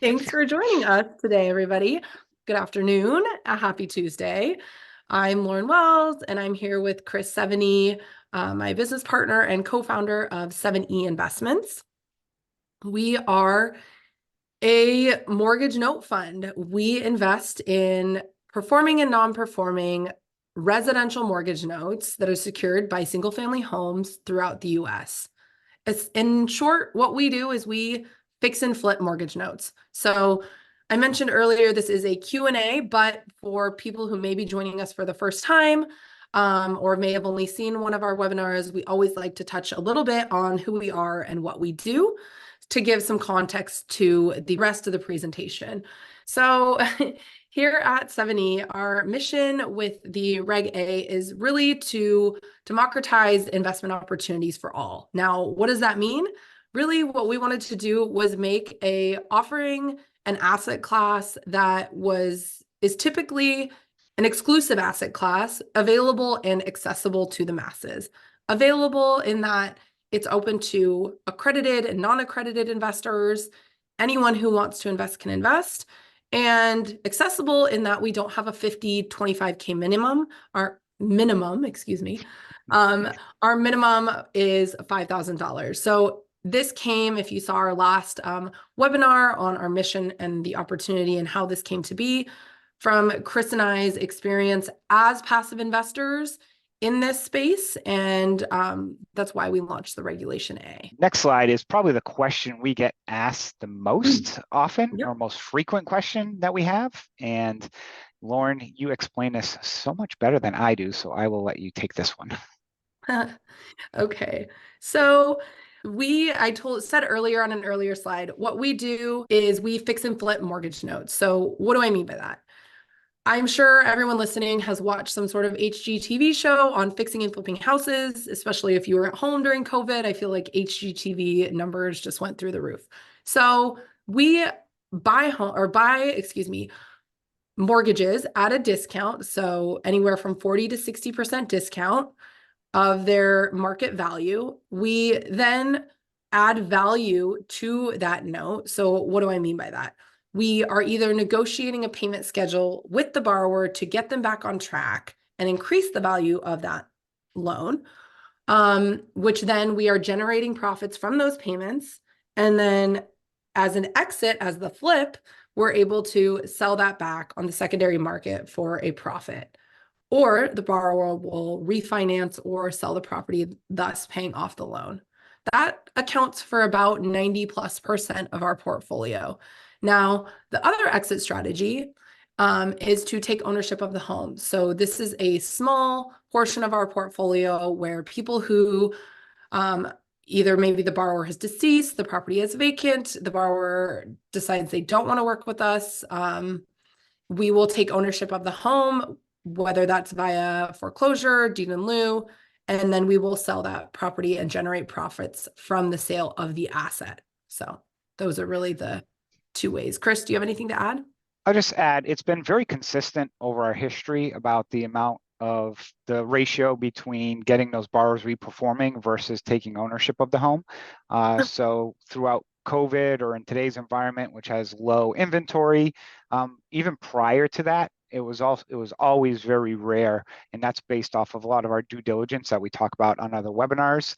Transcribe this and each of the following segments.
Thanks for joining us today, everybody. Good afternoon. A happy Tuesday. I'm Lauren Wells, and I'm here with Chris Seveny, my business partner and co-founder of 7E Investments. We are a mortgage note fund. We invest in performing and non-performing residential mortgage notes that are secured by single-family homes throughout the U.S. In short, what we do is we fix and flip mortgage notes. So I mentioned earlier, this is a Q&A, but for people who may be joining us for the first time, or may have only seen one of our webinars, we always like to touch a little bit on who we are and what we do to give some context to the rest of the presentation. So here at 7E, our mission with the Reg A is really to democratize investment opportunities for all. Now, what does that mean? Really, what we wanted to do was make offering an asset class that is typically an exclusive asset class, available and accessible to the masses. Available in that it's open to accredited and non-accredited investors. Anyone who wants to invest can invest. And accessible in that we don't have a 25K minimum. Our minimum, excuse me. Our minimum is $5,000. So this came, if you saw our last webinar on our mission and the opportunity and how this came to be, from Chris and I's experience as passive investors in this space. And that's why we launched the Regulation A. Next slide is probably the question we get asked the most often, Yep. or most frequent question that we have. And Lauren, you explain this so much better than I do, so I will let you take this one. Okay, so said earlier on an earlier slide, what we do is we fix and flip mortgage notes. So what do I mean by that? I'm sure everyone listening has watched some sort of HGTV show on fixing and flipping houses, especially if you were at home during COVID. I feel like HGTV numbers just went through the roof. So we buy mortgages at a discount. So anywhere from 40 to 60% discount of their market value. We then add value to that note. So what do I mean by that? We are either negotiating a payment schedule with the borrower to get them back on track and increase the value of that loan, which then we are generating profits from those payments. And then as an exit, as the flip, we're able to sell that back on the secondary market for a profit. Or the borrower will refinance or sell the property, thus paying off the loan. That accounts for about 90+% of our portfolio. Now, the other exit strategy is to take ownership of the home. So this is a small portion of our portfolio where people who either maybe the borrower has deceased, the property is vacant, the borrower decides they don't want to work with us, we will take ownership of the home, whether that's via foreclosure, deed in lieu, and then we will sell that property and generate profits from the sale of the asset. So those are really the two ways. Chris, do you have anything to add? I'll just add, it's been very consistent over our history about the amount of the ratio between getting those borrowers reperforming versus taking ownership of the home. So throughout COVID or in today's environment, which has low inventory, even prior to that, it was always very rare, and that's based off of a lot of our due diligence that we talk about on other webinars.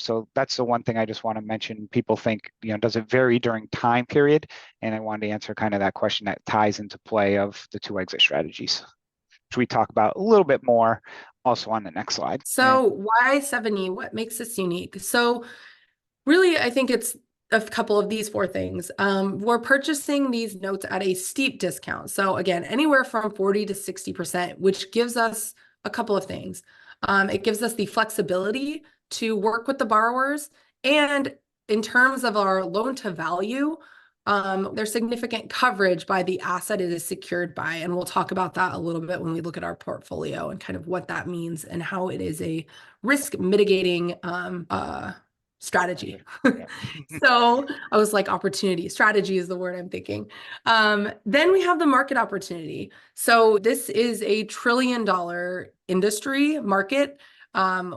So that's the one thing I just want to mention. People think, does it vary during time period? And I wanted to answer kind of that question that ties into play of the two exit strategies, which we talk about a little bit more also on the next slide. So why 7E? What makes this unique? So really, I think it's a couple of these four things. We're purchasing these notes at a steep discount. So again, anywhere from 40 to 60%, which gives us a couple of things. It gives us the flexibility to work with the borrowers. And in terms of our loan to value, there's significant coverage by the asset it is secured by. And we'll talk about that a little bit when we look at our portfolio and kind of what that means and how it is a risk mitigating strategy. So I was like, opportunity. Strategy is the word I'm thinking. Then we have the market opportunity. So this is a $1 trillion industry market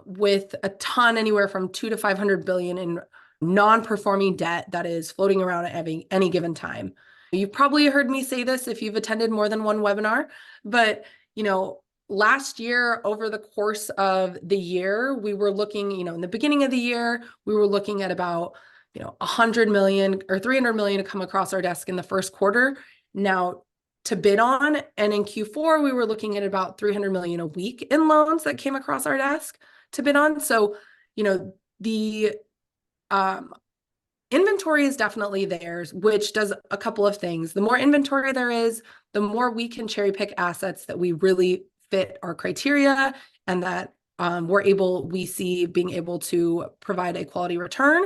with a ton, anywhere from 2 to 500 billion in non-performing debt that is floating around at any given time. you've probably heard me say this if you've attended more than one webinar, but last year, over the course of the year, we were looking, in the beginning of the year, we were looking at about, 100 million or 300 million to come across our desk in the first quarter. Now to bid on, and in Q4, we were looking at about 300 million a week in loans that came across our desk to bid on. So, the inventory is definitely theirs, which does a couple of things. The more inventory there is, the more we can cherry pick assets that we really fit our criteria and that we see being able to provide a quality return,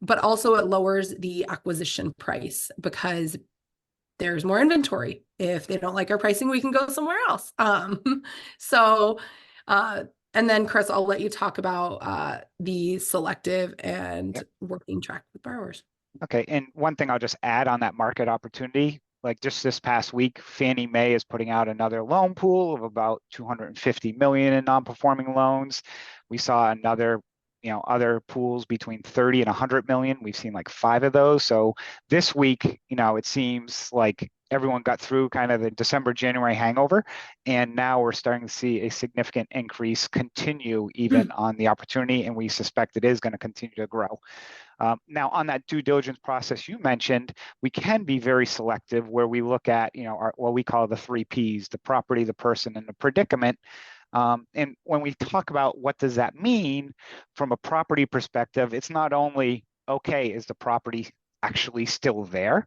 but also it lowers the acquisition price because there's more inventory. If they don't like our pricing, we can go somewhere else. So, and then Chris, I'll let you talk about the selective and working track with borrowers. Okay, and one thing I'll just add on that market opportunity, like just this past week, Fannie Mae is putting out another loan pool of about 250 million in non-performing loans. We saw another, other pools between 30 and 100 million. We've seen like 5 of those. So this week, it seems like everyone got through kind of the December, January hangover, and now we're starting to see a significant increase continue even on the opportunity, and we suspect it is going to continue to grow. Now, on that due diligence process you mentioned, we can be very selective where we look at, what we call the 3 Ps, the property, the person, and the predicament. And when we talk about what does that mean from a property perspective, it's not only, okay, is the property actually still there,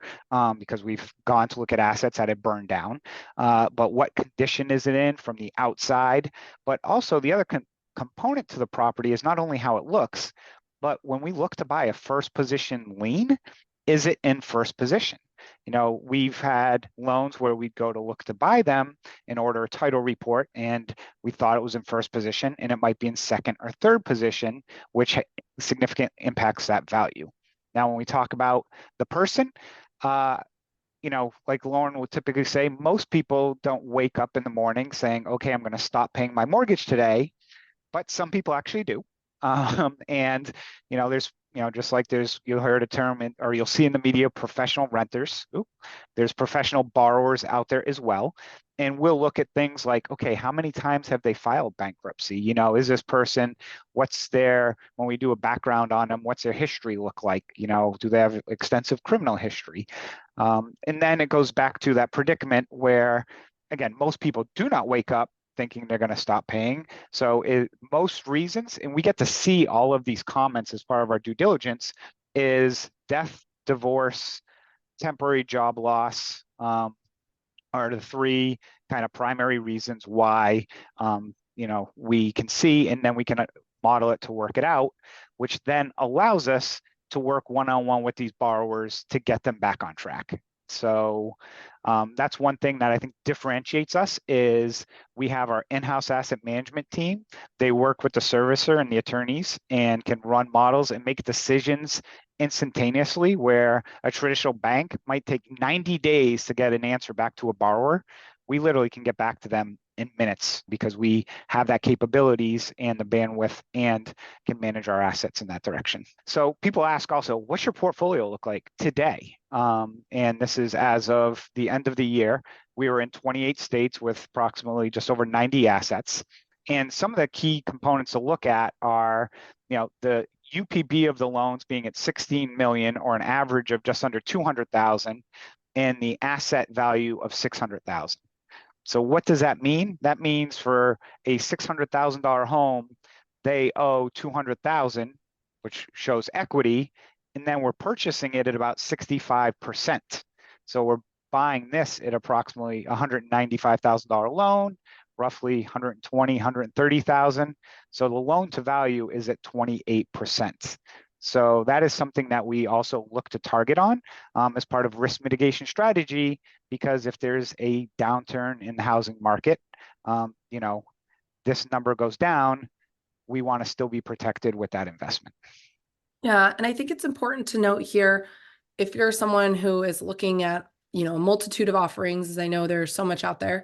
because we've gone to look at assets that have burned down, but what condition is it in from the outside? But also the other component to the property is not only how it looks, but when we look to buy a first position lien, is it in first position? We've had loans where we'd go to look to buy them and order a title report, and we thought it was in first position, and it might be in second or third position, which significantly impacts that value. Now, when we talk about the person, like Lauren would typically say, most people don't wake up in the morning saying, okay, I'm going to stop paying my mortgage today, but some people actually do. And there's just like you'll heard a term or you'll see in the media, professional renters. There's professional borrowers out there as well, and we'll look at things like, okay, how many times have they filed bankruptcy? Is this person, when we do a background on them, what's their history look like? Do they have extensive criminal history? And then it goes back to that predicament where, again, most people do not wake up thinking they're going to stop paying. So most reasons, and we get to see all of these comments as part of our due diligence, is death, divorce, temporary job loss, are the 3 kind of primary reasons why we can see, and then we can model it to work it out, which then allows us to work one-on-one with these borrowers to get them back on track. So that's one thing that I think differentiates us is we have our in-house asset management team. They work with the servicer and the attorneys and can run models and make decisions instantaneously, where a traditional bank might take 90 days to get an answer back to a borrower. We literally can get back to them in minutes because we have that capabilities and the bandwidth and can manage our assets in that direction. So people ask also, what's your portfolio look like today? And this is as of the end of the year. We were in 28 states with approximately just over 90 assets. And some of the key components to look at are, the UPB of the loans being at 16 million, or an average of just under 200,000, and the asset value of 600,000. So what does that mean? That means for a $600,000 home, they owe 200,000, which shows equity, and then we're purchasing it at about 65%. So we're buying this at approximately $195,000 loan, roughly 120, 130,000. So the loan to value is at 28%. So that is something that we also look to target on as part of risk mitigation strategy, because if there's a downturn in the housing market, this number goes down, we want to still be protected with that investment. Yeah, and I think it's important to note here, if you're someone who is looking at, a multitude of offerings, as I know there's so much out there,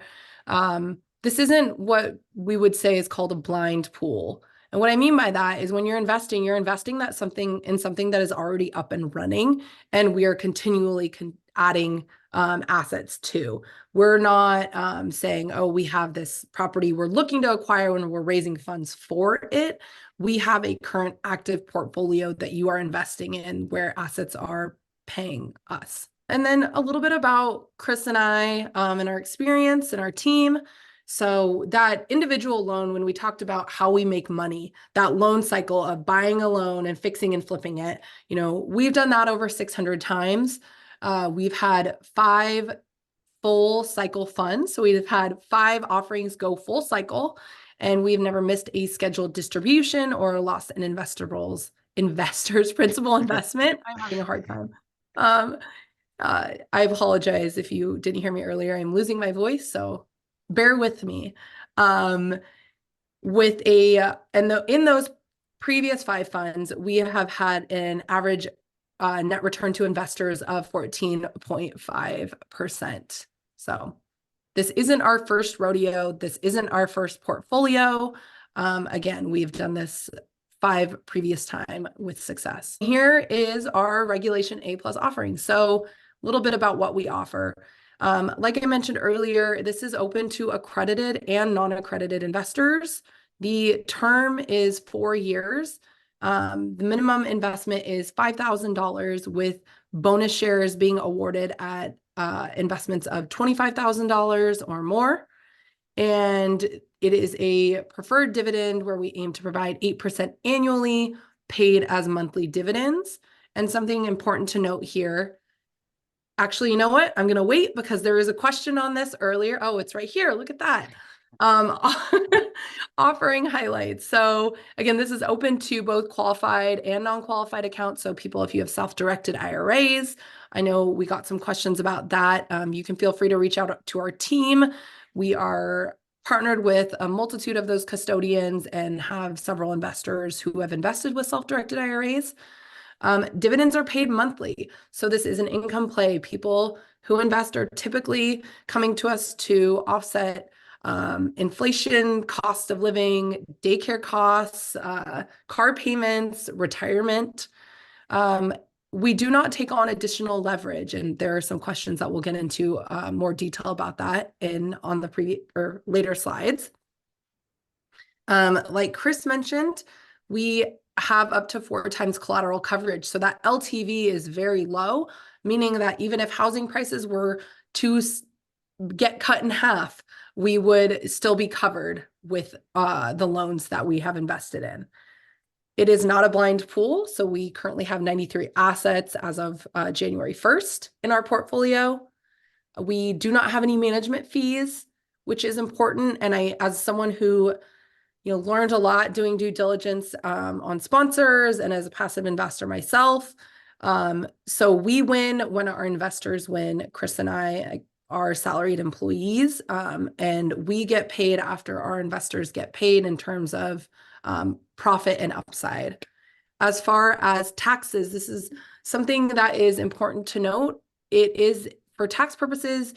this isn't what we would say is called a blind pool. And what I mean by that is when you're investing in something that is already up and running, and we are continually adding assets too. We're not saying, oh, we have this property we're looking to acquire when we're raising funds for it. We have a current active portfolio that you are investing in where assets are paying us. And then a little bit about Chris and I and our experience and our team. So that individual loan, when we talked about how we make money, that loan cycle of buying a loan and fixing and flipping it, we've done that over 600 times. We've had 5 full cycle funds. So we've had 5 offerings go full cycle, and we've never missed a scheduled distribution or lost an investor's principal investment. I'm having a hard time. I apologize if you didn't hear me earlier. I'm losing my voice, so bear with me. In those previous 5 funds, we have had an average net return to investors of 14.5%. So this isn't our first rodeo. This isn't our first portfolio. Again, we've done this 5 previous time with success. Here is our Regulation A+ offering. So a little bit about what we offer. Like I mentioned earlier, this is open to accredited and non-accredited investors. The term is 4 years. The minimum investment is $5,000 with bonus shares being awarded at investments of $25,000 or more. And it is a preferred dividend where we aim to provide 8% annually, paid as monthly dividends. And something important to note here, actually, you know what? I'm going to wait because there is a question on this earlier. Oh, it's right here. Look at that. Offering highlights. So again, this is open to both qualified and non-qualified accounts. So people, if you have self-directed IRAs, I know we got some questions about that. You can feel free to reach out to our team. We are partnered with a multitude of those custodians and have several investors who have invested with self-directed IRAs. Dividends are paid monthly. So this is an income play. People who invest are typically coming to us to offset inflation, cost of living, daycare costs, car payments, retirement. We do not take on additional leverage, and there are some questions that we'll get into more detail about that on the previous or later slides. Like Chris mentioned, we have up to 4 times collateral coverage. So that LTV is very low, meaning that even if housing prices were to get cut in half, we would still be covered with the loans that we have invested in. It is not a blind pool. So we currently have 93 assets as of January 1st in our portfolio. We do not have any management fees, which is important. And as someone who learned a lot doing due diligence on sponsors and as a passive investor myself. So we win when our investors win. Chris and I are salaried employees, and we get paid after our investors get paid in terms of profit and upside. As far as taxes, this is something that is important to note. It is, for tax purposes,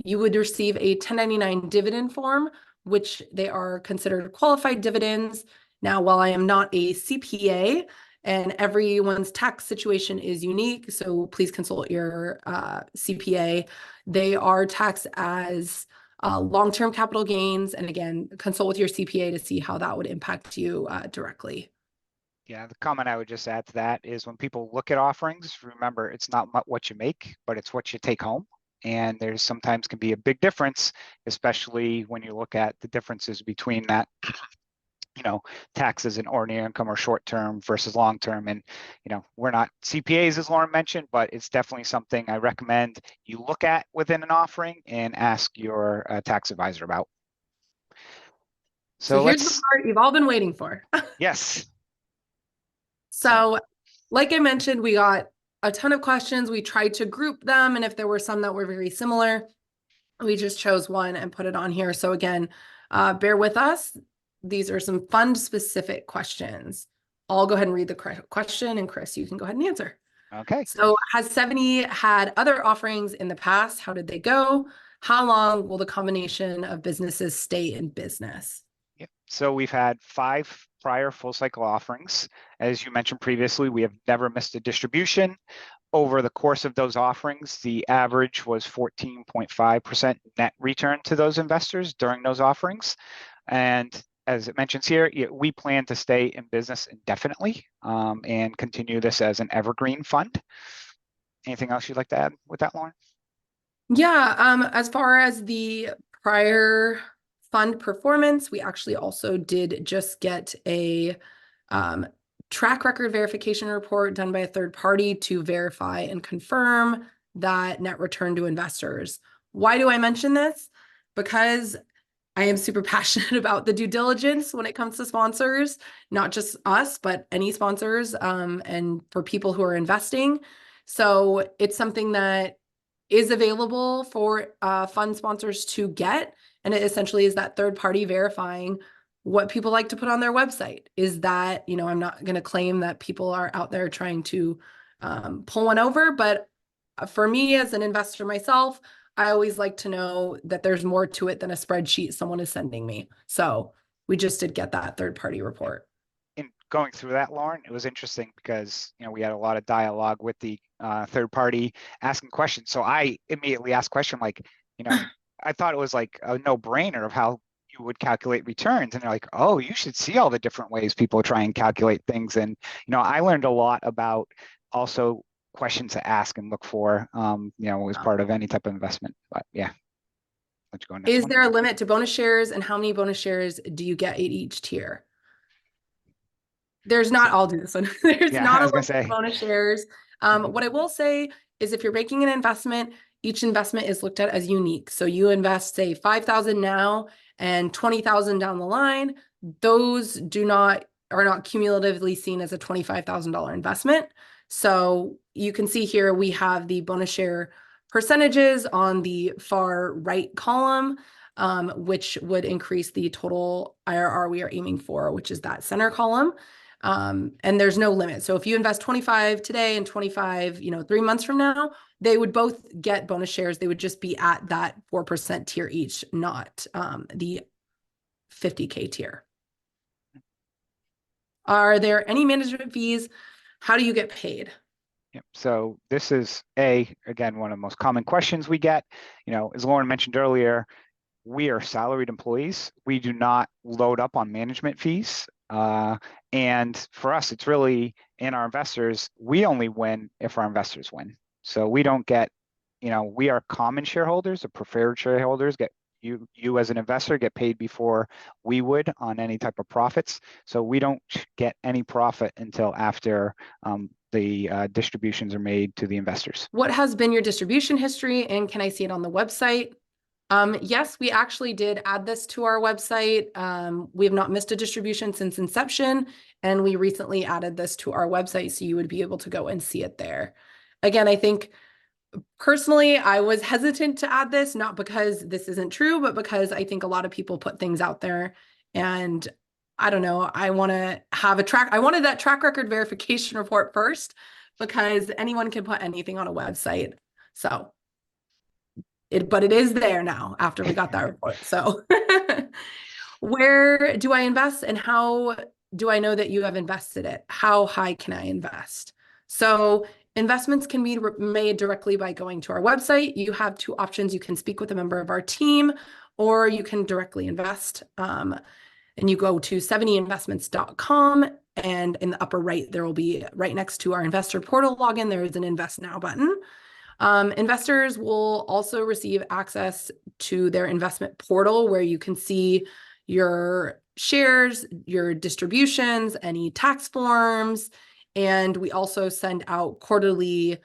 you would receive a 1099 dividend form, which they are considered qualified dividends. Now, while I am not a CPA and everyone's tax situation is unique, so please consult your CPA, they are taxed as long-term capital gains. And again, consult with your CPA to see how that would impact you directly. Yeah, the comment I would just add to that is when people look at offerings, remember it's not what you make, but it's what you take home. And there's sometimes can be a big difference, especially when you look at the differences between that, taxes and ordinary income or short term versus long term. And, we're not CPAs, as Lauren mentioned, but it's definitely something I recommend you look at within an offering and ask your tax advisor about. So here's the part you've all been waiting for. Yes. So like I mentioned, we got a ton of questions. We tried to group them, and if there were some that were very similar, we just chose one and put it on here. So again, bear with us. These are some fund-specific questions. I'll go ahead and read the question, and Chris, you can go ahead and answer. Okay. So has 70 had other offerings in the past? How did they go? How long will the combination of businesses stay in business? Yep. So we've had 5 prior full cycle offerings. As you mentioned previously, we have never missed a distribution over the course of those offerings, the average was 14.5% net return to those investors during those offerings. And as it mentions here, we plan to stay in business indefinitely and continue this as an evergreen fund. Anything else you'd like to add with that, Lauren? Yeah, as far as the prior fund performance, we actually also did just get a track record verification report done by a third party to verify and confirm that net return to investors. Why do I mention this? Because I am super passionate about the due diligence when it comes to sponsors, not just us, but any sponsors, and for people who are investing. So it's something that is available for fund sponsors to get. And it essentially is that third party verifying what people like to put on their website. Is that, I'm not going to claim that people are out there trying to pull one over, but for me as an investor myself, I always like to know that there's more to it than a spreadsheet someone is sending me. So we just did get that third party report. In going through that, Lauren, it was interesting because we had a lot of dialogue with the third party asking questions. So I immediately asked a question like, I thought it was like a no-brainer of how you would calculate returns, and they're like, oh, you should see all the different ways people try and calculate things. And I learned a lot about also questions to ask and look for, as part of any type of investment. But yeah, let's go next Is one. there a limit to bonus shares, and how many bonus shares do you get at each tier? There's not, So, I'll do this one. There's yeah, not I a was gonna limit to say. bonus shares. What I will say is if you're making an investment, each investment is looked at as unique. So you invest, say, 5,000 now and 20,000 down the line. Those are not cumulatively seen as a $25,000 investment. So you can see here we have the bonus share percentages on the far right column, which would increase the total IRR we are aiming for, which is that center column. And there's no limit. So if you invest 25 today and 25, 3 months from now, they would both get bonus shares. They would just be at that 4% tier each, not the 50K tier. Are there any management fees? How do you get paid? Yep. So this is again, one of the most common questions we get. As Lauren mentioned earlier, we are salaried employees. We do not load up on management fees. And for us, it's really, in our investors, we only win if our investors win. So we don't get, we are common shareholders, the preferred shareholders get, you as an investor get paid before we would on any type of profits. So we don't get any profit until after the distributions are made to the investors. What has been your distribution history, and can I see it on the website? Yes, we actually did add this to our website. We have not missed a distribution since inception, and we recently added this to our website, so you would be able to go and see it there. Again, I think personally, I was hesitant to add this, not because this isn't true, but because I think a lot of people put things out there, and I don't know, I wanted that track record verification report first, because anyone can put anything on a website. So but it is there now after we got that report. So where do I invest, and how do I know that you have invested it? How high can I invest? So investments can be made directly by going to our website. You have two options. You can speak with a member of our team, or you can directly invest. And you go to 70investments.com, and in the upper right, there will be, right next to our investor portal login, there is an Invest Now button. Investors will also receive access to their investment portal, where you can see your shares, your distributions, any tax forms, and we also send out quarterly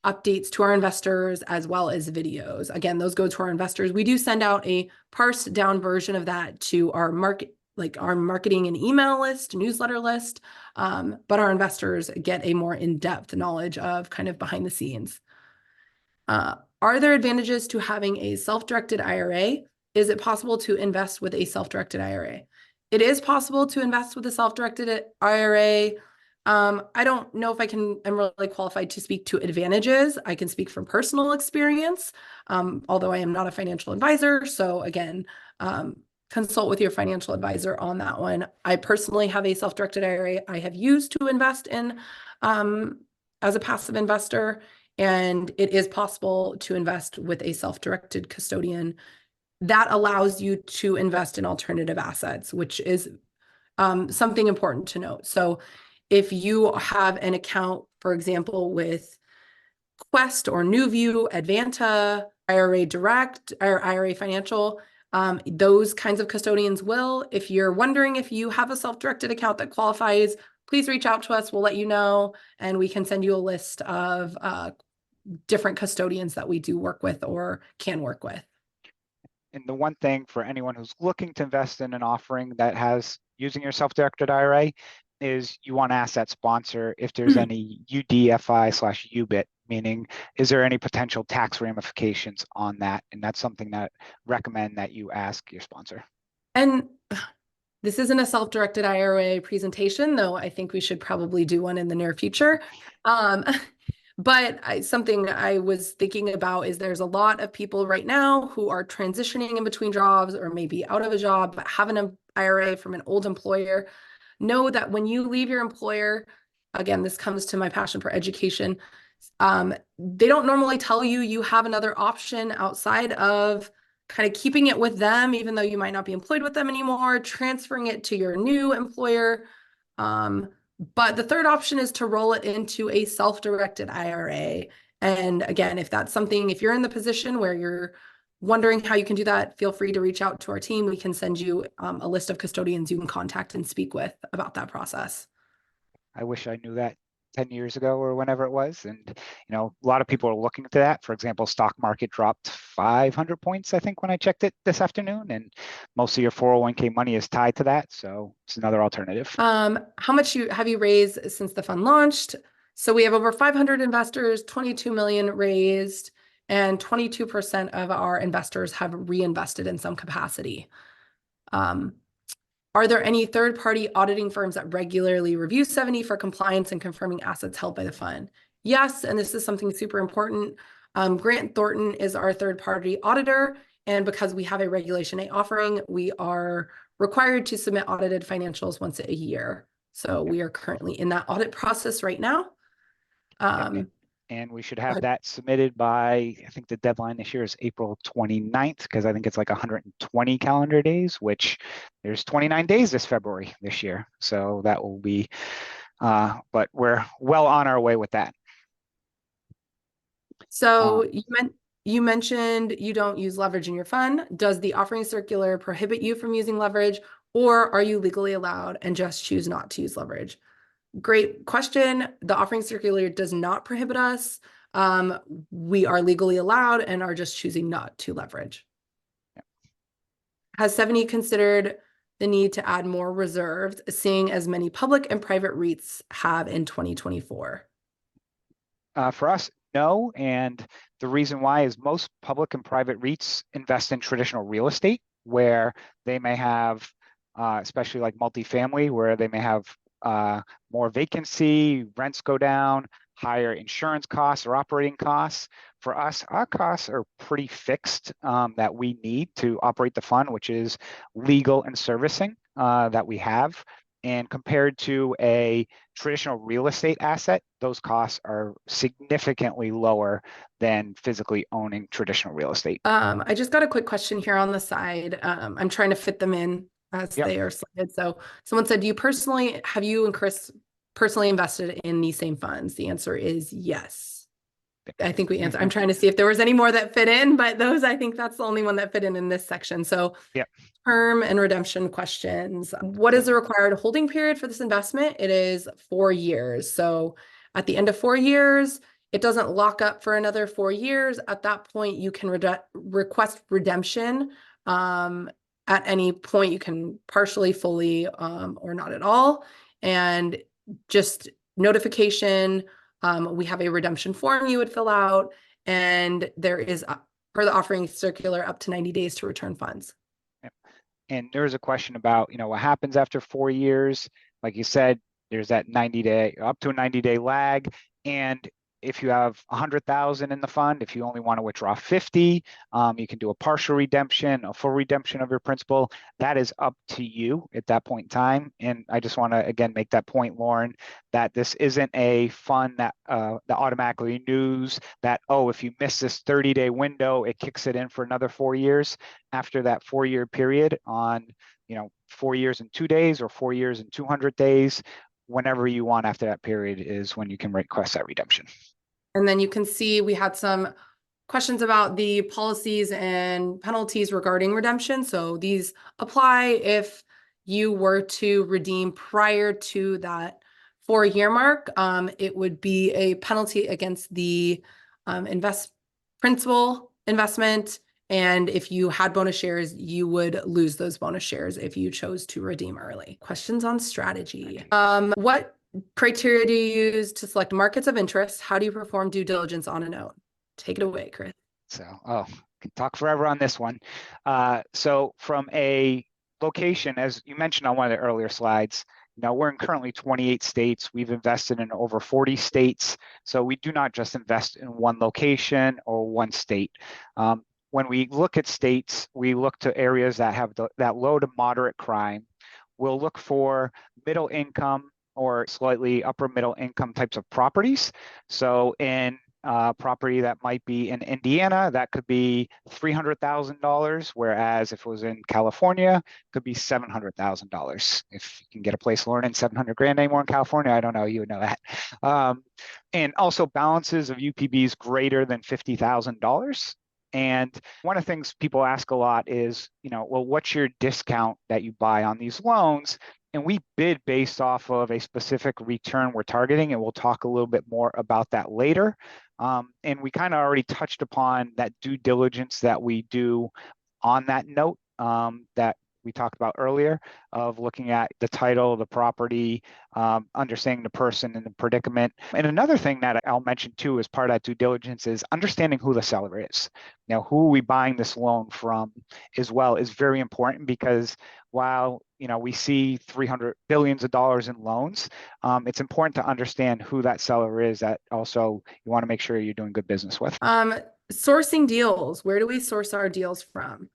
updates to our investors as well as videos. Again, those go to our investors. We do send out a parsed down version of that to our marketing and email list, newsletter list, but our investors get a more in-depth knowledge of kind of behind the scenes. Are there advantages to having a self-directed IRA? Is it possible to invest with a self-directed IRA? It is possible to invest with a self-directed IRA. I don't know if I'm really qualified to speak to advantages. I can speak from personal experience, although I am not a financial advisor. So again, consult with your financial advisor on that one. I personally have a self-directed IRA I have used to invest in as a passive investor, and it is possible to invest with a self-directed custodian that allows you to invest in alternative assets, which is something important to note. So if you have an account, for example, with Quest or NewView, Advanta, IRA Direct, or IRA Financial, those kinds of custodians will. If you're wondering if you have a self-directed account that qualifies, please reach out to us. We'll let you know, and we can send you a list of different custodians that we do work with or can work with. And the one thing for anyone who's looking to invest in an offering that has using your self-directed IRA is you want to ask that sponsor if there's any UDFI/UBIT, meaning is there any potential tax ramifications on that? And that's something that recommend that you ask your sponsor. And this isn't a self-directed IRA presentation, though I think we should probably do one in the near future. But something I was thinking about is there's a lot of people right now who are transitioning in between jobs or maybe out of a job, but have an IRA from an old employer. Know that when you leave your employer, again, this comes to my passion for education, they don't normally tell you you have another option outside of kind of keeping it with them, even though you might not be employed with them anymore, transferring it to your new employer. But the third option is to roll it into a self-directed IRA. And again, if that's something, if you're in the position where you're wondering how you can do that, feel free to reach out to our team. We can send you a list of custodians you can contact and speak with about that process. I wish I knew that 10 years ago or whenever it was. And, a lot of people are looking to that. For example, stock market dropped 500 points, I think, when I checked it this afternoon. And most of your 401k money is tied to that. So it's another alternative. How much have you raised since the fund launched? So we have over 500 investors, 22 million raised, and 22% of our investors have reinvested in some capacity. Are there any third-party auditing firms that regularly review 70 for compliance and confirming assets held by the fund? Yes, and this is something super important. Grant Thornton is our third-party auditor, and because we have a Regulation A offering, we are required to submit audited financials once a year. So we are currently in that audit process right now. And we should have that submitted by, I think the deadline this year is April 29th, because I think it's like 120 calendar days, which there's 29 days this February this year. So that will be, but we're well on our way with that. So you mentioned you don't use leverage in your fund. Does the offering circular prohibit you from using leverage, or are you legally allowed and just choose not to use leverage? Great question. The offering circular does not prohibit us. We are legally allowed and are just choosing not to leverage. Yeah. Has 70 considered the need to add more reserves, seeing as many public and private REITs have in 2024? For us, no. And the reason why is most public and private REITs invest in traditional real estate where they may have, especially like multifamily, where they may have more vacancy, rents go down, higher insurance costs or operating costs. For us, our costs are pretty fixed that we need to operate the fund, which is legal and servicing that we have. And compared to a traditional real estate asset, those costs are significantly lower than physically owning traditional real estate. I just got a quick question here on the side. I'm trying to fit them in as they are slated. So someone said, have you and Chris personally invested in these same funds? The answer is yes. I think we answered. I'm trying to see if there was any more that fit in, but I think that's the only one that fit in this section. So term and redemption questions. What is the required holding period for this investment? It is 4 years. So at the end of 4 years, it doesn't lock up for another 4 years. At that point, you can request redemption. At any point, you can partially, fully, or not at all. And just notification, we have a redemption form you would fill out, and there is, per the offering circular, up to 90 days to return funds. And there's a question about, what happens after 4 years. Like you said, there's that 90-day, up to a 90-day lag. And if you have 100,000 in the fund, if you only want to withdraw 50, you can do a partial redemption, a full redemption of your principal. That is up to you at that point in time. And I just want to, again, make that point, Lauren, that this isn't a fund that automatically renews, that, oh, if you miss this 30-day window, it kicks it in for another 4 years. After that 4-year period on, 4 years and 2 days or 4 years and 200 days, whenever you want after that period is when you can request that redemption. And then you can see we had some questions about the policies and penalties regarding redemption. So these apply if you were to redeem prior to that 4-year mark. It would be a penalty against the principal investment. And if you had bonus shares, you would lose those bonus shares if you chose to redeem early. Questions on strategy. What criteria do you use to select markets of interest? How do you perform due diligence on a note? Take it away, Chris. So, can talk forever on this one. So from a location, as you mentioned on one of the earlier slides, we're in currently 28 states. We've invested in over 40 states. So we do not just invest in one location or one state. When we look at states, we look to areas that have that low to moderate crime. We'll look for middle income or slightly upper middle income types of properties. So in property that might be in Indiana, that could be $300,000, whereas if it was in California, it could be $700,000. If you can get a place, Lauren, in 700 grand anymore in California, I don't know, you would know that. And also balances of UPBs greater than $50,000. And one of the things people ask a lot is, well, what's your discount that you buy on these loans? And we bid based off of a specific return we're targeting, and we'll talk a little bit more about that later. And we kind of already touched upon that due diligence that we do on that note that we talked about earlier, of looking at the title, the property, understanding the person and the predicament. And another thing that I'll mention too as part of that due diligence is understanding who the seller is. Now, who are we buying this loan from as well is very important, because while we see 300 billions of dollars in loans, it's important to understand who that seller is, that also you want to make sure you're doing good business with. Sourcing deals. Where do we source our deals from?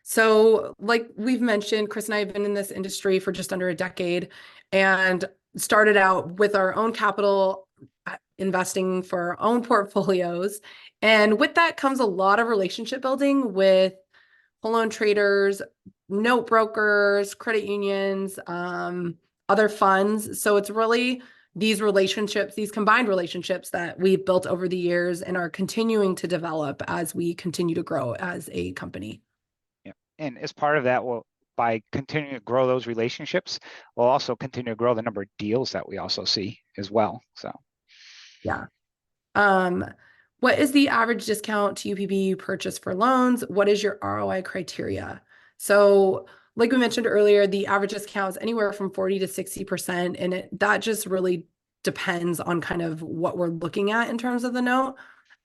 So like we've mentioned, Chris and I have been in this industry for just under a decade and started out with our own capital, investing for our own portfolios. And with that comes a lot of relationship building with whole loan traders, note brokers, credit unions, other funds. So it's really these relationships, these combined relationships that we've built over the years and are continuing to develop as we continue to grow as a company. Yeah. And as part of that, by continuing to grow those relationships, we'll also continue to grow the number of deals that we also see as well. So, yeah. What is the average discount to UPB you purchase for loans? What is your ROI criteria? So like we mentioned earlier, the average discount is anywhere from 40 to 60%. And that just really depends on kind of what we're looking at in terms of the note.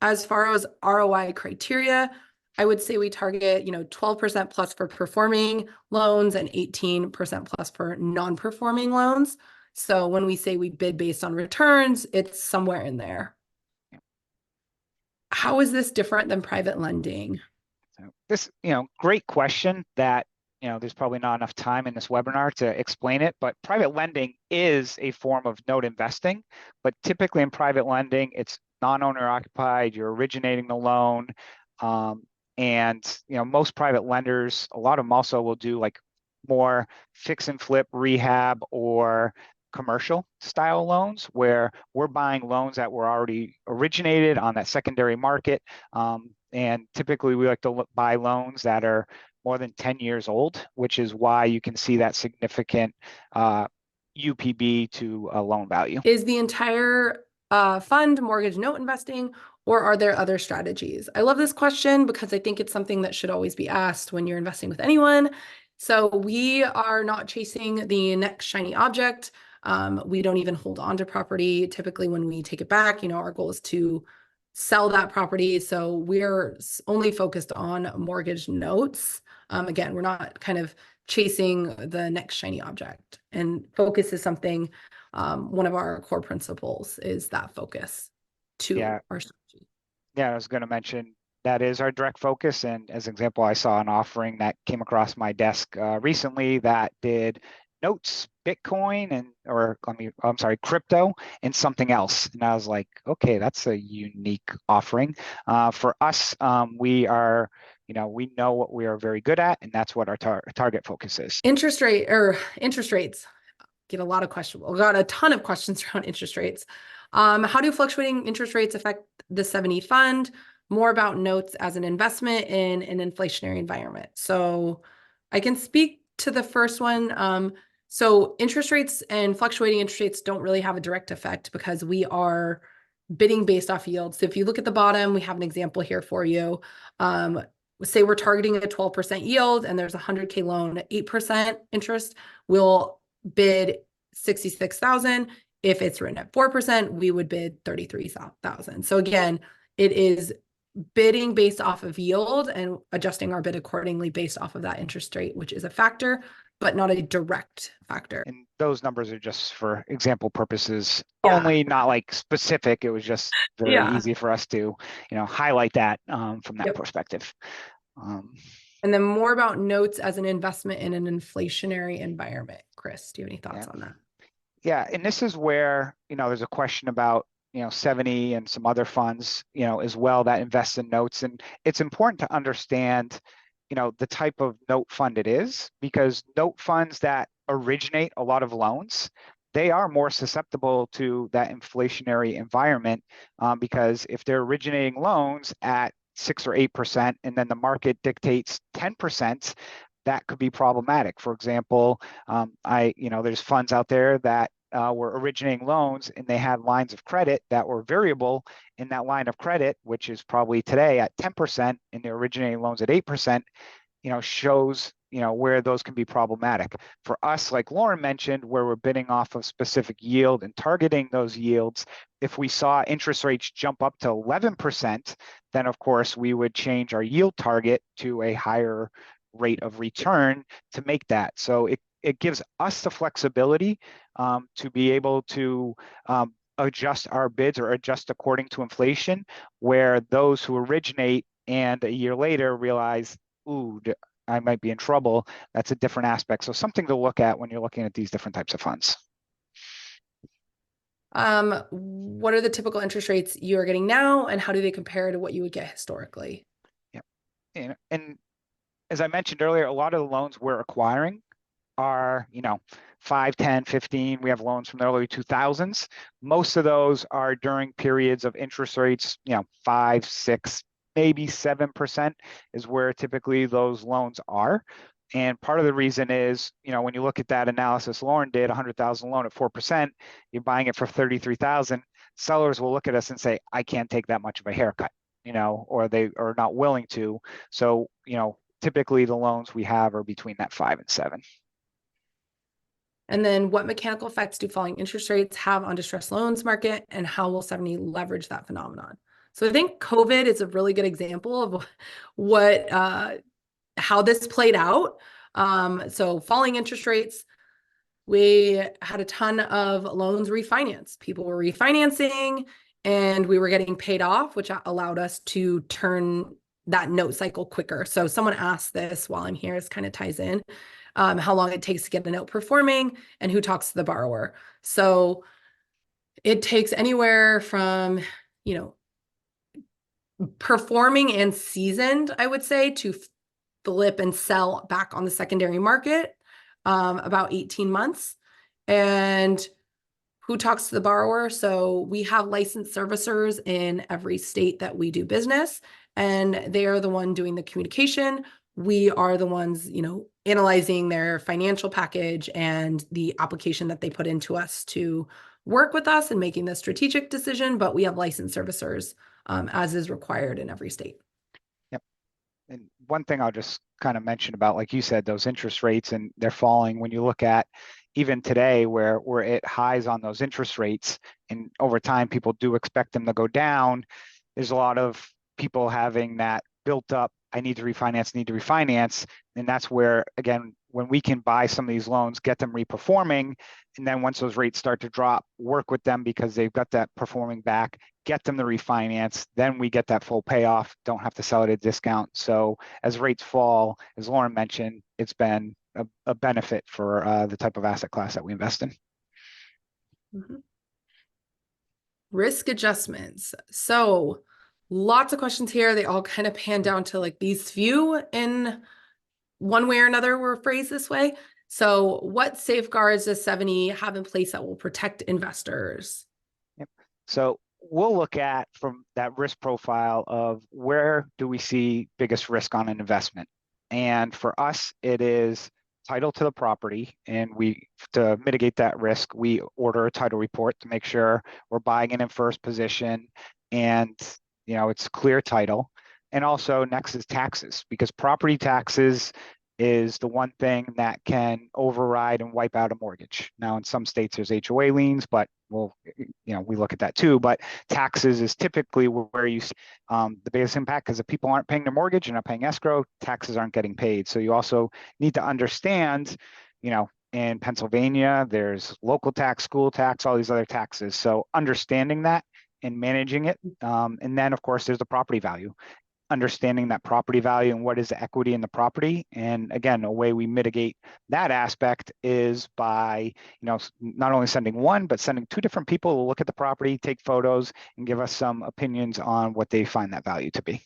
As far as ROI criteria, I would say we target, 12% plus for performing loans and 18% plus for non-performing loans. So when we say we bid based on returns, it's somewhere in there. How is this different than private lending? So this, great question that, there's probably not enough time in this webinar to explain it, but private lending is a form of note investing. But typically in private lending, it's non-owner occupied, you're originating the loan. And, most private lenders, a lot of them also will do like more fix and flip rehab or commercial style loans, where we're buying loans that were already originated on that secondary market. And typically we like to buy loans that are more than 10 years old, which is why you can see that significant UPB to loan value. Is the entire fund mortgage note investing, or are there other strategies? I love this question because I think it's something that should always be asked when you're investing with anyone. So we are not chasing the next shiny object. We don't even hold on to property. Typically, when we take it back, our goal is to sell that property. So we're only focused on mortgage notes. Again, we're not kind of chasing the next shiny object. And focus is something, one of our core principles is that focus. to Yeah. our strategy. Yeah, I was going to mention that is our direct focus. And as an example, I saw an offering that came across my desk recently that did notes, Bitcoin, and I'm sorry, crypto, and something else. And I was like, okay, that's a unique offering. For us, we are, we know what we are very good at, and that's what our target focus is. Interest rates. Get a lot of questions. We got a ton of questions around interest rates. How do fluctuating interest rates affect the 7E fund? More about notes as an investment in an inflationary environment. So I can speak to the first one. So interest rates and fluctuating interest rates don't really have a direct effect because we are bidding based off yield. So if you look at the bottom, we have an example here for you. Say we're targeting a 12% yield and there's a 100K loan at 8% interest. We'll bid 66,000. If it's written at 4%, we would bid 33,000. So again, it is bidding based off of yield and adjusting our bid accordingly based off of that interest rate, which is a factor, but not a direct factor. And those numbers are just for example purposes Yeah. only, not like specific. It was just very Yeah. easy for us to, highlight that from that Yep. perspective. And then more about notes as an investment in an inflationary environment. Chris, do you have any Yeah. thoughts on that? Yeah. And this is where, there's a question about, 70 and some other funds, as well that invest in notes. And it's important to understand, the type of note fund it is, because note funds that originate a lot of loans, they are more susceptible to that inflationary environment, because if they're originating loans at 6 or 8%, and then the market dictates 10%, that could be problematic. For example, there's funds out there that were originating loans and they had lines of credit that were variable in that line of credit, which is probably today at 10%, and they're originating loans at 8%, shows, where those can be problematic. For us, like Lauren mentioned, where we're bidding off of specific yield and targeting those yields, if we saw interest rates jump up to 11%, then of course we would change our yield target to a higher rate of return to make that. So it gives us the flexibility to be able to adjust our bids or adjust according to inflation, where those who originate and a year later realize, ooh, I might be in trouble. That's a different aspect. So something to look at when you're looking at these different types of funds. What are the typical interest rates you are getting now, and how do they compare to what you would get historically? Yeah. And as I mentioned earlier, a lot of the loans we're acquiring are, 5, 10, 15. We have loans from the early 2000s. Most of those are during periods of interest rates, 5, 6, maybe 7% is where typically those loans are. And part of the reason is, when you look at that analysis Lauren did, 100,000 loan at 4%, you're buying it for 33,000. Sellers will look at us and say, I can't take that much of a haircut, or they are not willing to. So, typically the loans we have are between that 5 and 7. And then what mechanical effects do falling interest rates have on distressed loans market, and how will 70 leverage that phenomenon? So I think COVID is a really good example of what how this played out. So falling interest rates, we had a ton of loans refinanced. People were refinancing and we were getting paid off, which allowed us to turn that note cycle quicker. So someone asked this while I'm here, this kind of ties in, how long it takes to get a note performing and who talks to the borrower. So it takes anywhere from, performing and seasoned, I would say, to flip and sell back on the secondary market, about 18 months. And who talks to the borrower? So we have licensed servicers in every state that we do business, and they are the one doing the communication. We are the ones, analyzing their financial package and the application that they put into us to work with us and making the strategic decision. But we have licensed servicers, as is required in every state. Yep. And one thing I'll just kind of mention about, like you said, those interest rates, and they're falling. When you look at even today where we're at highs on those interest rates, and over time people do expect them to go down, there's a lot of people having that built up, I need to refinance, and that's where, again, when we can buy some of these loans, get them reperforming, and then once those rates start to drop, work with them because they've got that performing back, get them to refinance, then we get that full payoff, don't have to sell it at a discount. So as rates fall, as Lauren mentioned, it's been a benefit for the type of asset class that we invest in. Mhm. Risk adjustments. So lots of questions here. They all kind of pan down to like these few in one way or another were phrased this way. So what safeguards does 70 have in place that will protect investors? Yep. So we'll look at from that risk profile of where do we see biggest risk on an investment. And for us, it is title to the property. And to mitigate that risk, we order a title report to make sure we're buying it in first position and it's clear title. And also next is taxes, because property taxes is the one thing that can override and wipe out a mortgage. Now, in some states, there's HOA liens, but we look at that too. But taxes is typically where you see the biggest impact, because if people aren't paying their mortgage and not paying escrow, taxes aren't getting paid. So you also need to understand, in Pennsylvania, there's local tax, school tax, all these other taxes. So understanding that and managing it. And then, of course, there's the property value. Understanding that property value and what is the equity in the property. And again, a way we mitigate that aspect is by, not only sending one, but sending two different people to look at the property, take photos, and give us some opinions on what they find that value to be.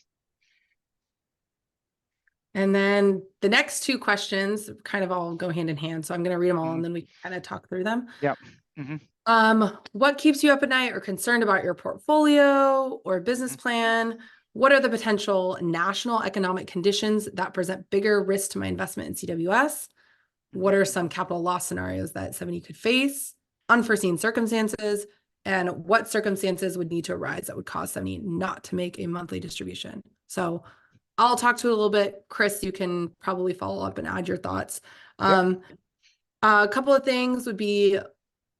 And then the next two questions kind of all go hand in hand. So I'm going to read them all and then we can kind of talk through them. Yep. Mm-hmm. What keeps you up at night or concerned about your portfolio or business plan? What are the potential national economic conditions that present bigger risk to my investment in CWS? What are some capital loss scenarios that 70 could face? Unforeseen circumstances, and what circumstances would need to arise that would cause 70 not to make a monthly distribution? So I'll talk to it a little bit. Chris, you can probably follow up and add your thoughts. Yep. A couple of things would be,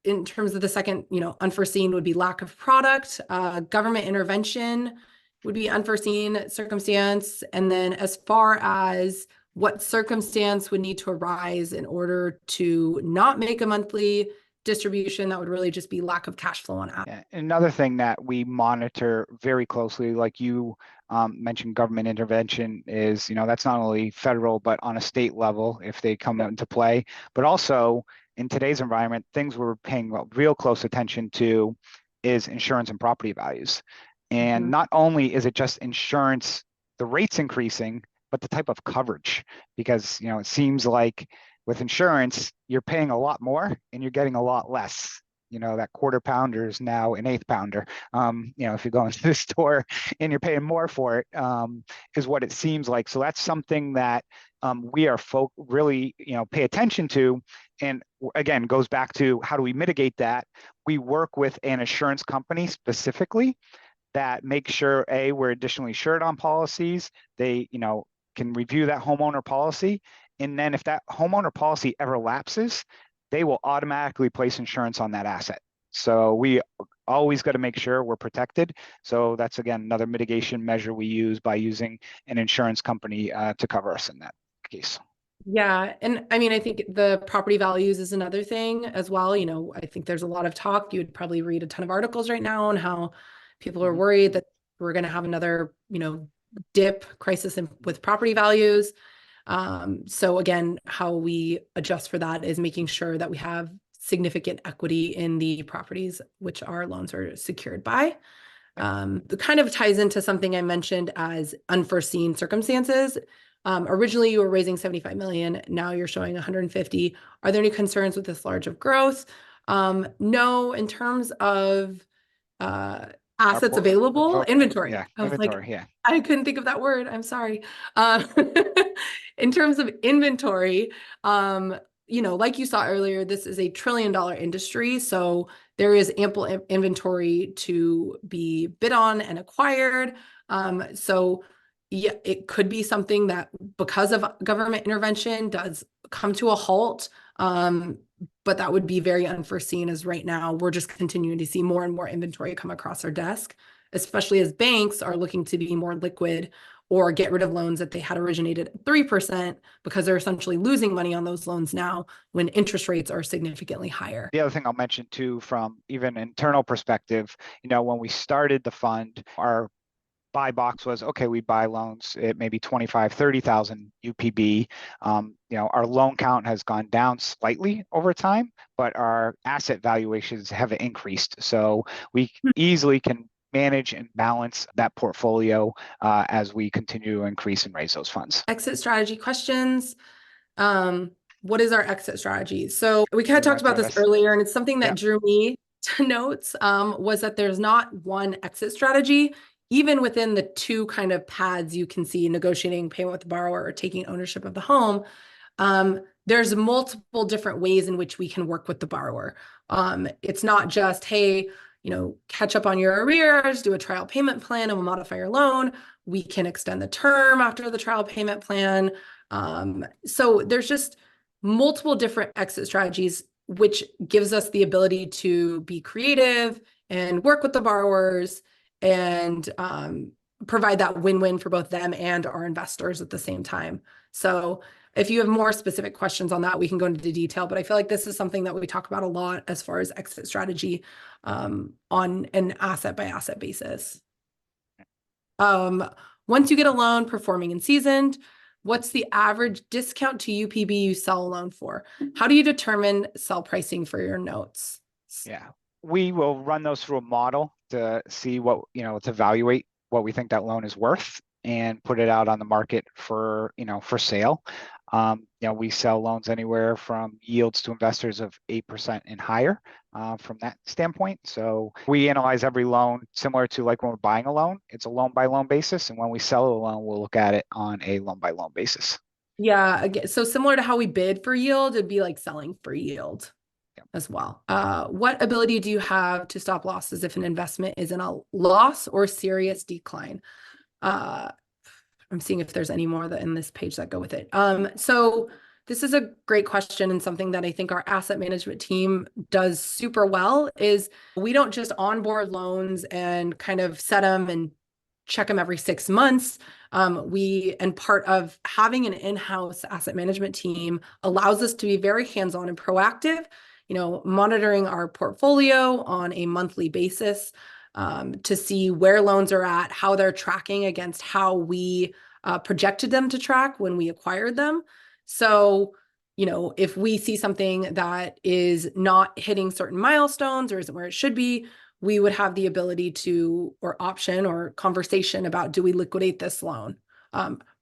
in terms of the second, unforeseen would be lack of product, government intervention would be unforeseen circumstance. And then as far as what circumstance would need to arise in order to not make a monthly distribution, that would really just be lack of cash flow on app. Yeah. Another thing that we monitor very closely, like you mentioned, government intervention is, that's not only federal, but on a state level, if they come into play, but also in today's environment, things we're paying real close attention to is insurance and property values. And not only is it just insurance, the rates increasing, but the type of coverage, because, it seems like with insurance, you're paying a lot more and you're getting a lot less. That quarter pounder is now an eighth pounder. If you go into the store and you're paying more for it, is what it seems like. So that's something that we are really, pay attention to. And again, goes back to how do we mitigate that? We work with an insurance company specifically that makes sure, A, we're additionally insured on policies. They, can review that homeowner policy. And then if that homeowner policy ever lapses, they will automatically place insurance on that asset. So we always got to make sure we're protected. So that's, again, another mitigation measure we use by using an insurance company to cover us in that case. Yeah. And I mean, I think the property values is another thing as well. I think there's a lot of talk. You would probably read a ton of articles right now on how people are worried that we're going to have another, dip crisis with property values. So again, how we adjust for that is making sure that we have significant equity in the properties which our loans are secured by. It kind of ties into something I mentioned as unforeseen circumstances. Originally you were raising 75 million. Now you're showing 150. Are there any concerns with this large of growth? No, in terms of assets available, inventory. Yeah, I was inventory, like, yeah. I couldn't think of that word. I'm sorry. In terms of inventory, like you saw earlier, this is a $1 trillion industry. So there is ample inventory to be bid on and acquired. So yeah, it could be something that because of government intervention does come to a halt. But that would be very unforeseen, as right now we're just continuing to see more and more inventory come across our desk, especially as banks are looking to be more liquid or get rid of loans that they had originated at 3% because they're essentially losing money on those loans now when interest rates are significantly higher. The other thing I'll mention too, from even internal perspective, when we started the fund, our buy box was, okay, we buy loans at maybe 25, 30,000 UPB. Our loan count has gone down slightly over time, but our asset valuations have increased. So we easily can manage and balance that portfolio as we continue to increase and raise those funds. Exit strategy questions. What is our exit strategy? So we kind of talked about this earlier, and it's something that drew me to notes, was that there's not one exit strategy. Even within the two kind of paths you can see, negotiating payment with the borrower or taking ownership of the home, there's multiple different ways in which we can work with the borrower. It's not just, hey, catch up on your arrears, do a trial payment plan, and we'll modify your loan. We can extend the term after the trial payment plan. So there's just multiple different exit strategies, which gives us the ability to be creative and work with the borrowers and provide that win-win for both them and our investors at the same time. So if you have more specific questions on that, we can go into detail, but I feel like this is something that we talk about a lot as far as exit strategy on an asset by asset basis. Once you get a loan performing and seasoned, what's the average discount to UPB you sell a loan for? How do you determine sell pricing for your notes? Yeah, we will run those through a model to see what, to evaluate what we think that loan is worth and put it out on the market for sale. We sell loans anywhere from yields to investors of 8% and higher from that standpoint. So we analyze every loan similar to like when we're buying a loan. It's a loan by loan basis. And when we sell a loan, we'll look at it on a loan by loan basis. Yeah. Again, so similar to how we bid for yield, it'd be like selling for yield as well. What ability do you have to stop losses if an investment is in a loss or serious decline? I'm seeing if there's any more that in this page that go with it. So this is a great question, and something that I think our asset management team does super well is we don't just onboard loans and kind of set them and check them every 6 months. And part of having an in-house asset management team allows us to be very hands-on and proactive, monitoring our portfolio on a monthly basis, to see where loans are at, how they're tracking against how we projected them to track when we acquired them. So, if we see something that is not hitting certain milestones or isn't where it should be, we would have the ability to, or option or conversation about, do we liquidate this loan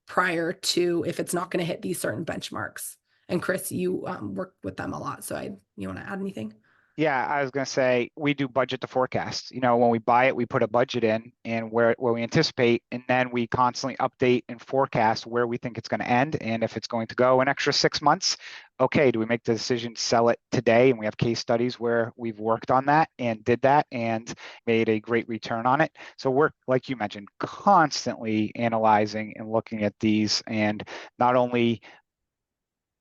prior to, if it's not going to hit these certain benchmarks. And Chris, you work with them a lot. So you want to add anything? Yeah, I was going to say we do budget to forecast. When we buy it, we put a budget in and where we anticipate, and then we constantly update and forecast where we think it's going to end. And if it's going to go an extra 6 months, okay, do we make the decision to sell it today? And we have case studies where we've worked on that and did that and made a great return on it. So we're, like you mentioned, constantly analyzing and looking at these, and not only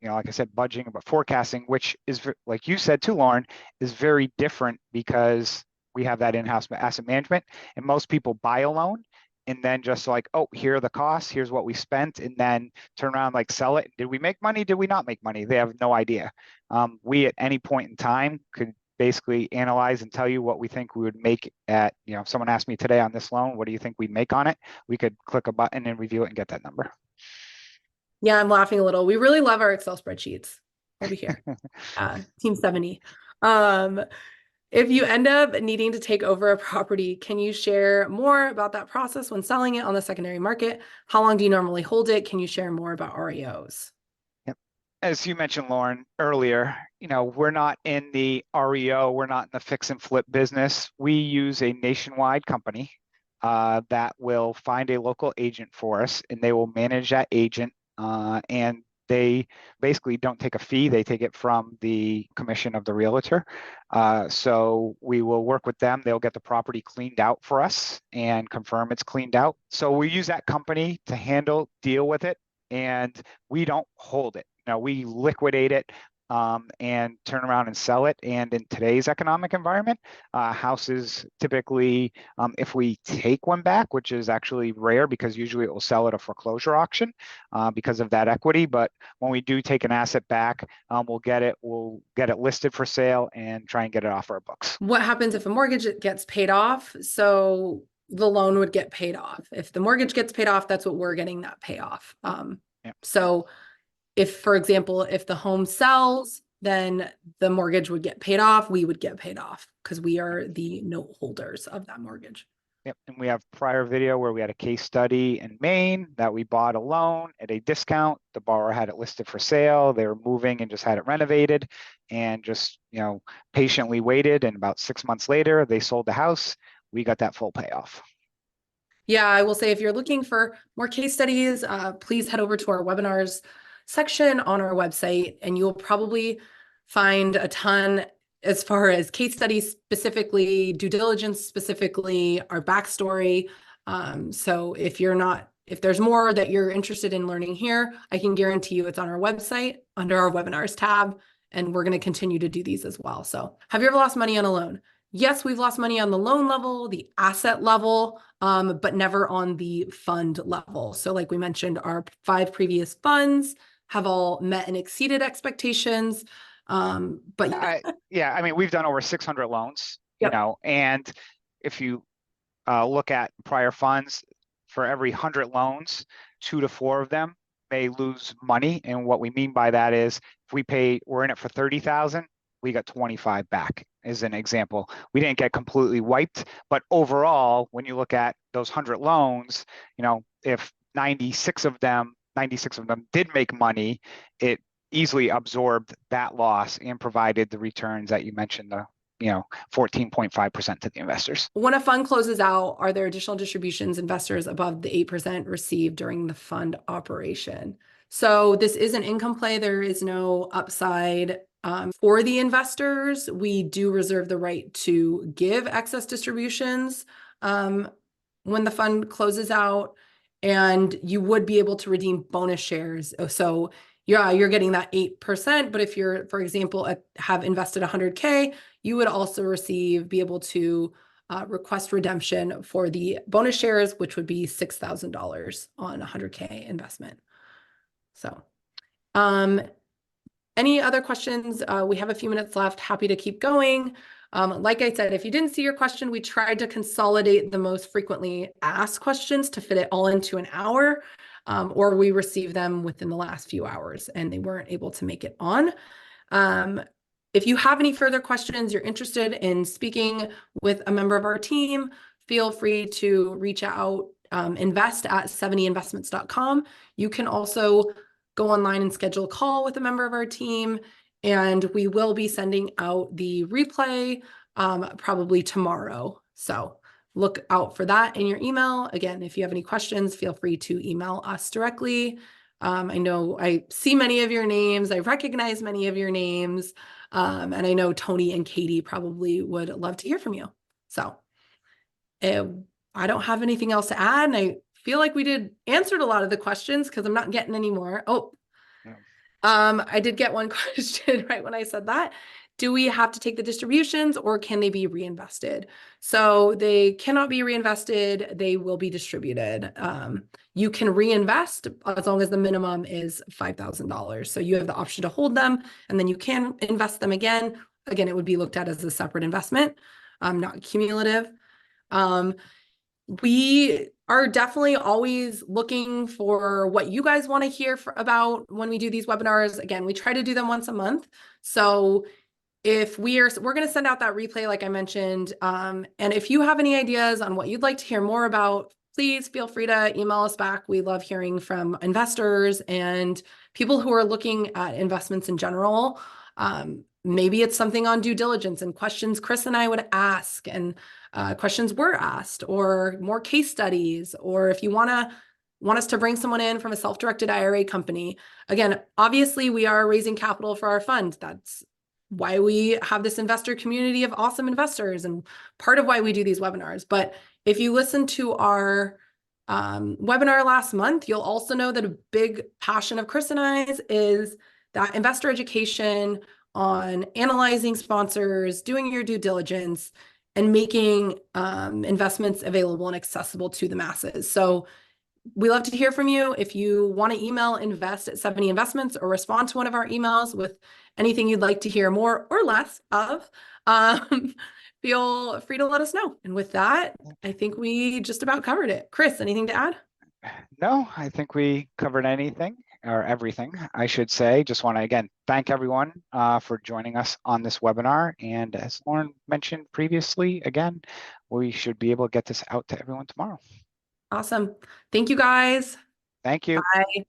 like I said, budgeting, but forecasting, which is, like you said too, Lauren, is very different because we have that in-house asset management, and most people buy a loan and then just like, oh, here are the costs, here's what we spent, and then turn around, like, sell it. Did we make money? Did we not make money? They have no idea. We, at any point in time, could basically analyze and tell you what we think we would make at, if someone asked me today on this loan, what do you think we'd make on it? We could click a button and review it and get that number. Yeah, I'm laughing a little. We really love our Excel spreadsheets over here. Team 70. If you end up needing to take over a property, can you share more about that process when selling it on the secondary market? How long do you normally hold it? Can you share more about REOs? Yep. As you mentioned, Lauren, earlier, we're not in the REO, we're not in the fix and flip business. We use a nationwide company that will find a local agent for us, and they will manage that agent. And they basically don't take a fee. They take it from the commission of the realtor. So we will work with them. They'll get the property cleaned out for us and confirm it's cleaned out. So we use that company to deal with it, and we don't hold it. We liquidate it and turn around and sell it. And in today's economic environment, houses typically, if we take one back, which is actually rare because usually it will sell at a foreclosure auction because of that equity. But when we do take an asset back, we'll get it listed for sale and try and get it off our books. What happens if a mortgage gets paid off? So the loan would get paid off. If the mortgage gets paid off, that's what we're getting, that payoff. Yeah. So if, for example, if the home sells, then the mortgage would get paid off, we would get paid off because we are the note holders of that mortgage. Yep. And we have prior video where we had a case study in Maine that we bought a loan at a discount. The borrower had it listed for sale. They were moving and just had it renovated and just, patiently waited. And about 6 months later, they sold the house. We got that full payoff. Yeah, I will say if you're looking for more case studies, please head over to our webinars section on our website, and you'll probably find a ton as far as case studies specifically, due diligence specifically, our backstory. So if there's more that you're interested in learning here, I can guarantee you it's on our website under our webinars tab, and we're going to continue to do these as well. So have you ever lost money on a loan? Yes, we've lost money on the loan level, the asset level, but never on the fund level. So like we mentioned, our 5 previous funds have all met and exceeded expectations. But yeah, I mean, we've done over 600 loans, Yep. And if you look at prior funds, for every 100 loans, 2 to 4 of them may lose money. And what we mean by that is if we're in it for 30,000, we got 25 back as an example. We didn't get completely wiped, but overall, when you look at those 100 loans, if 96 of them did make money, it easily absorbed that loss and provided the returns that you mentioned, the 14.5% to the investors. When a fund closes out, are there additional distributions investors above the 8% received during the fund operation? So this is an income play. There is no upside for the investors. We do reserve the right to give excess distributions when the fund closes out, and you would be able to redeem bonus shares. So yeah, you're getting that 8%, but if you're, for example, have invested 100K, you would also be able to request redemption for the bonus shares, which would be $6,000 on 100K investment. So, any other questions? We have a few minutes left. Happy to keep going. Like I said, if you didn't see your question, we tried to consolidate the most frequently asked questions to fit it all into an hour, or we received them within the last few hours and they weren't able to make it on. If you have any further questions, you're interested in speaking with a member of our team, feel free to reach out, invest@70investments.com. You can also go online and schedule a call with a member of our team, and we will be sending out the replay probably tomorrow. So look out for that in your email. Again, if you have any questions, feel free to email us directly. I know I see many of your names. I recognize many of your names. And I know Tony and Katie probably would love to hear from you. So I don't have anything else to add. And I feel like we answered a lot of the questions because I'm not getting any more. Oh, I did get one question right when I said that. Do we have to take the distributions or can they be reinvested? So they cannot be reinvested. They will be distributed. You can reinvest as long as the minimum is $5,000. So you have the option to hold them and then you can invest them again. Again, it would be looked at as a separate investment, not cumulative. We are definitely always looking for what you guys want to hear about when we do these webinars. Again, we try to do them once a month. So if we're going to send out that replay, like I mentioned, and if you have any ideas on what you'd like to hear more about, please feel free to email us back. We love hearing from investors and people who are looking at investments in general. Maybe it's something on due diligence and questions Chris and I would ask, and questions were asked, or more case studies, or if you want us to bring someone in from a self-directed IRA company. Again, obviously we are raising capital for our fund. That's why we have this investor community of awesome investors and part of why we do these webinars. But if you listen to our webinar last month, you'll also know that a big passion of Chris and I's is that investor education on analyzing sponsors, doing your due diligence, and making investments available and accessible to the masses. So we love to hear from you. If you want to email invest@70investments or respond to one of our emails with anything you'd like to hear more or less of, um, feel free to let us know. And with that, I think we just about covered it. Chris, anything to add? No, I think we covered anything or everything, I should say. Just want to again thank everyone for joining us on this webinar. And as Lauren mentioned previously, again, we should be able to get this out to everyone tomorrow. Awesome. Thank you guys. Thank you. Bye.